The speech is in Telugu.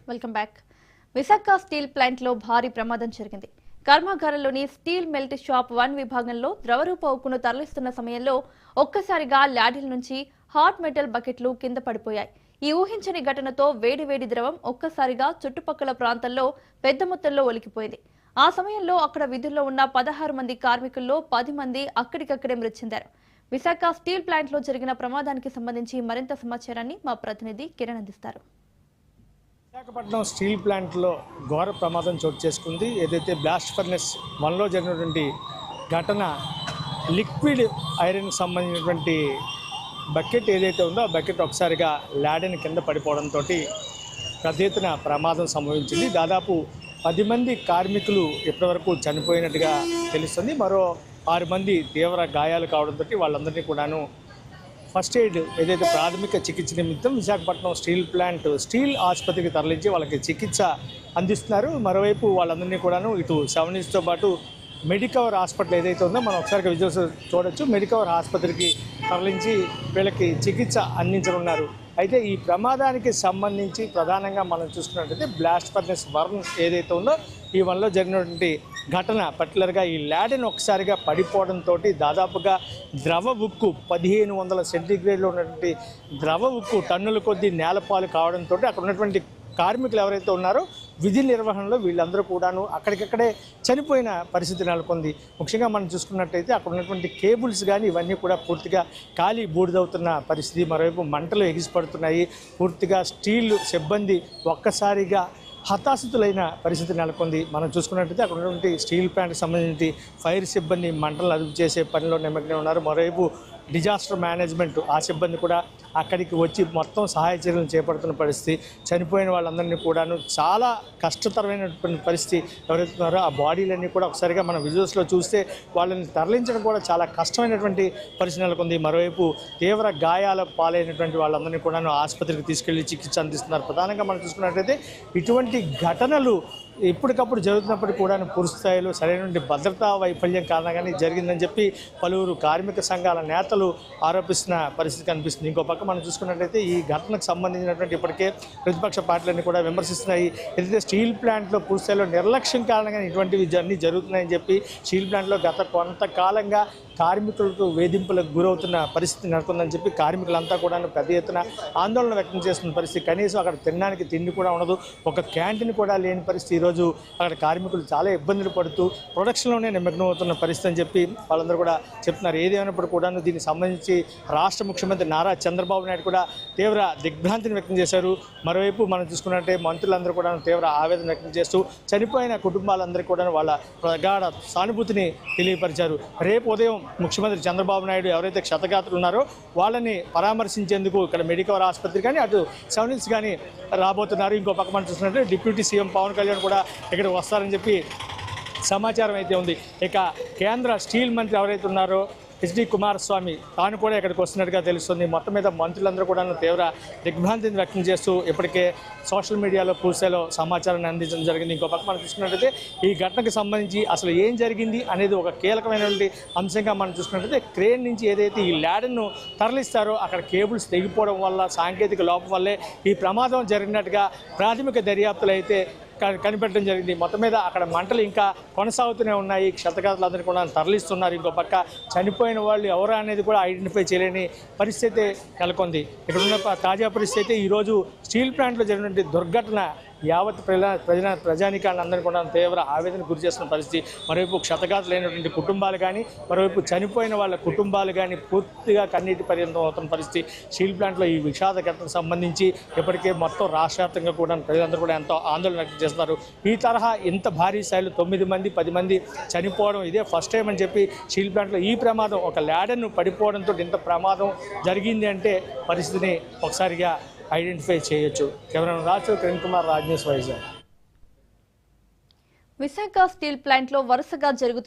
Welcome back. Visakha steel plant లో భారీ ప్రమాదం జరిగింది. కర్మాగారంలోని స్టీల్ మెల్ట్ షాప్ 1 విభాగంలో ద్రవరూప ఉక్కును తరలిస్తున్న సమయంలో ఒక్కసారిగా ల్యాడిల్ నుంచి హాట్ మెటల్ బకెట్లు కింద పడిపోయాయి. ఈ ఊహించని ఘటనతో వేడివేడి ద్రవం ఒక్కసారిగా చుట్టుపక్కల ప్రాంతాల్లో పెద్ద మొత్తంలో ఒలికిపోయింది. ఆ సమయంలో అక్కడ విధుల్లో ఉన్న 16 మంది కార్మికుల్లో 10 మంది అక్కడికక్కడే మృతి చెందారు. విశాఖ స్టీల్ ప్లాంట్ లో జరిగిన ప్రమాదానికి సంబంధించి మరింత సమాచారాన్ని మా ప్రతినిధి కిరణ్ అందిస్తారు. విశాఖపట్నం స్టీల్ ప్లాంట్లో ఘోర ప్రమాదం చోటు చేసుకుంది. ఏదైతే బ్లాస్ట్ ఫర్నెస్ 1లో జరిగినటువంటి ఘటన, లిక్విడ్ ఐరన్కి సంబంధించినటువంటి బకెట్ ఏదైతే ఉందో ఆ బకెట్ ఒకసారిగా ల్యాడెన్ కింద పడిపోవడంతో పెద్ద ఎత్తున ప్రమాదం సంభవించింది. దాదాపు 10 మంది కార్మికులు ఇప్పటివరకు చనిపోయినట్టుగా తెలుస్తుంది. మరో 6 మంది తీవ్ర గాయాలు కావడంతో వాళ్ళందరినీ కూడాను ఫస్ట్ ఎయిడ్ ఏదైతే ప్రాథమిక చికిత్స నిమిత్తం విశాఖపట్నం స్టీల్ ప్లాంట్ స్టీల్ ఆసుపత్రికి తరలించి వాళ్ళకి చికిత్స అందిస్తున్నారు. మరోవైపు వాళ్ళందరినీ కూడాను ఇటు 7 News పాటు మెడికవర్ హాస్పిటల్ ఏదైతే ఉందో మనం ఒకసారి విజువల్స్ చూడొచ్చు. మెడికవర్ ఆసుపత్రికి తరలించి వీళ్ళకి చికిత్స అందించనున్నారు. అయితే ఈ ప్రమాదానికి సంబంధించి ప్రధానంగా మనం చూసుకున్నట్లయితే బ్లాస్ట్ ఫర్నెస్ 1 ఏదైతే ఉందో ఈ 1లో జరిగినటువంటి ఘటన పర్టికులర్గా ఈ ల్యాడెన్ ఒకసారిగా పడిపోవడంతో దాదాపుగా ద్రవ ఉక్కు 1500 సెంటీగ్రేడ్లో ఉన్నటువంటి ద్రవ ఉక్కు టన్నుల కొద్దీ నేలపాలు కావడంతో అక్కడ ఉన్నటువంటి కార్మికులు ఎవరైతే ఉన్నారో విధి నిర్వహణలో వీళ్ళందరూ కూడాను అక్కడికక్కడే చనిపోయిన పరిస్థితి నెలకొంది. ముఖ్యంగా మనం చూసుకున్నట్టయితే అక్కడ ఉన్నటువంటి కేబుల్స్ కానీ ఇవన్నీ కూడా పూర్తిగా కాలి బూడిదవుతున్న పరిస్థితి. మరోవైపు మంటలు ఎగిసిపడుతున్నాయి. పూర్తిగా స్టీల్ సిబ్బంది ఒక్కసారిగా హతాశితులైన పరిస్థితి నెలకొంది. మనం చూసుకున్నట్టయితే అక్కడ ఉన్నటువంటి స్టీల్ ప్లాంట్కి సంబంధించి ఫైర్ సిబ్బంది మంటలను అదుపు చేసే పనిలో నిమగ్నం ఉన్నారు. మరోవైపు డిజాస్టర్ మేనేజ్మెంట్ ఆ సిబ్బంది కూడా అక్కడికి వచ్చి మొత్తం సహాయ చర్యలను చేపడుతున్న పరిస్థితి. చనిపోయిన వాళ్ళందరినీ కూడాను చాలా కష్టతరమైనటువంటి పరిస్థితి ఎవరైతే ఉన్నారో ఆ బాడీలన్నీ కూడా ఒకసారిగా మన విజువల్స్లో చూస్తే వాళ్ళని తరలించడం కూడా చాలా కష్టమైనటువంటి పరిస్థితి నెలకొంది. మరోవైపు తీవ్ర గాయాల పాలైనటువంటి వాళ్ళందరినీ కూడాను ఆసుపత్రికి తీసుకెళ్లి చికిత్స అందిస్తున్నారు. ప్రధానంగా మనం చూసుకున్నట్లయితే ఇటువంటి ఘటనలు ఎప్పటికప్పుడు జరుగుతున్నప్పటికీ కూడా పూర్తి స్థాయిలో సరైనటువంటి భద్రతా వైఫల్యం కారణంగానే జరిగిందని చెప్పి పలువురు కార్మిక సంఘాల నేతలు ఆరోపిస్తున్న పరిస్థితి కనిపిస్తుంది. ఇంకో పక్క మనం చూసుకున్నట్లయితే ఈ ఘటనకు సంబంధించినటువంటి ఇప్పటికే ప్రతిపక్ష పార్టీలన్నీ కూడా విమర్శిస్తున్నాయి. ఏదైతే స్టీల్ ప్లాంట్లో పూర్తి స్థాయిలో నిర్లక్ష్యం కారణంగా ఇటువంటివి అన్నీ జరుగుతున్నాయని చెప్పి స్టీల్ ప్లాంట్లో గత కొంతకాలంగా కార్మికులకు వేధింపులకు గురవుతున్న పరిస్థితి నెలకొందని చెప్పి కార్మికులంతా కూడా పెద్ద ఎత్తున ఆందోళన వ్యక్తం చేస్తున్న పరిస్థితి. కనీసం అక్కడ తినడానికి తిండి కూడా ఉండదు, ఒక క్యాంటీన్ కూడా లేని పరిస్థితి. ఈరోజు అక్కడ కార్మికులు చాలా ఇబ్బందులు పడుతూ ప్రొడక్షన్లోనే నిమగ్నం అవుతున్న పరిస్థితి అని చెప్పి వాళ్ళందరూ కూడా చెప్తున్నారు. ఏదేమైనప్పుడు కూడా దీనికి సంబంధించి రాష్ట్ర ముఖ్యమంత్రి నారా చంద్రబాబు నాయుడు కూడా తీవ్ర దిగ్భ్రాంతిని వ్యక్తం చేశారు. మరోవైపు మనం చూసుకున్నట్టే మంత్రులందరూ కూడా తీవ్ర ఆవేదన వ్యక్తం చేస్తూ చనిపోయిన కుటుంబాలందరికీ కూడా వాళ్ళ ప్రగాఢ సానుభూతిని తెలియపరిచారు. రేపు ఉదయం ముఖ్యమంత్రి చంద్రబాబు నాయుడు ఎవరైతే క్షతగాత్రులు ఉన్నారో వాళ్ళని పరామర్శించేందుకు ఇక్కడ మెడికవర్ ఆసుపత్రి కానీ అటు 7 News కానీ రాబోతున్నారు. ఇంకో పక్క మనం చూసినట్టు డిప్యూటీ సీఎం పవన్ కళ్యాణ్ కూడా ఇక్కడికి వస్తారని చెప్పి సమాచారం అయితే ఉంది. ఇక కేంద్ర స్టీల్ మంత్రి ఎవరైతే ఉన్నారో హెచ్డి కుమారస్వామి తాను కూడా ఇక్కడికి వస్తున్నట్టుగా తెలుస్తుంది. మొత్తం మీద మంత్రులందరూ కూడా తీవ్ర దిగ్భ్రాంతిని వ్యక్తం చేస్తూ ఇప్పటికే సోషల్ మీడియాలో పూర్తిలో సమాచారాన్ని అందించడం జరిగింది. ఇంకో పక్క మనం చూసుకున్నట్లయితే ఈ ఘటనకు సంబంధించి అసలు ఏం జరిగింది అనేది ఒక కీలకమైనటువంటి అంశంగా మనం చూసుకున్నట్లయితే క్రేన్ నుంచి ఏదైతే ఈ ల్యాడెన్ను తరలిస్తారో అక్కడ కేబుల్స్ తెగిపోవడం వల్ల సాంకేతిక లోపం వల్లే ఈ ప్రమాదం జరిగినట్టుగా ప్రాథమిక దర్యాప్తులు అయితే కనిపెట్టడం జరిగింది. మొత్తం మీద అక్కడ మంటలు ఇంకా కొనసాగుతూనే ఉన్నాయి. క్షతగాత్రులందరినీ కూడా తరలిస్తున్నారు. ఇంకో పక్క చనిపోయిన వాళ్ళు ఎవరు అనేది కూడా ఐడెంటిఫై చేయలేని పరిస్థితి నెలకొంది. ఇక్కడ ఉన్న తాజా పరిస్థితి ఈరోజు స్టీల్ ప్లాంట్లో జరిగినటువంటి దుర్ఘటన యావత్ ప్రజానికాన్ని అందరినీ కూడా తీవ్ర ఆవేదన గురి చేస్తున్న పరిస్థితి. మరోవైపు క్షతగాత్రులైనటువంటి కుటుంబాలు కానీ మరోవైపు చనిపోయిన వాళ్ళ కుటుంబాలు కానీ పూర్తిగా కన్నీటి పర్యంతం అవుతున్న పరిస్థితి. స్టీల్ ప్లాంట్లో ఈ విషాద ఘటనకు సంబంధించి ఇప్పటికే మొత్తం రాష్ట్ర వ్యాప్తంగా కూడా ప్రజలందరూ కూడా ఎంతో ఆందోళన వ్యక్తం చేస్తున్నారు. ఈ తరహా ఇంత భారీ స్థాయిలో 9 మంది 10 మంది చనిపోవడం ఇదే ఫస్ట్ టైం అని చెప్పి స్టీల్ ప్లాంట్లో ఈ ప్రమాదం ఒక ల్యాడెన్ను పడిపోవడంతో ఇంత ప్రమాదం జరిగింది అంటే పరిస్థితిని ఒకసారిగా ఐడెంటిఫై చేయొచ్చు. Cameraman Raju, Kiran Kumar, Raj news, Vizag. Visakha steel plant లో వరుసగా జరుగుతున్న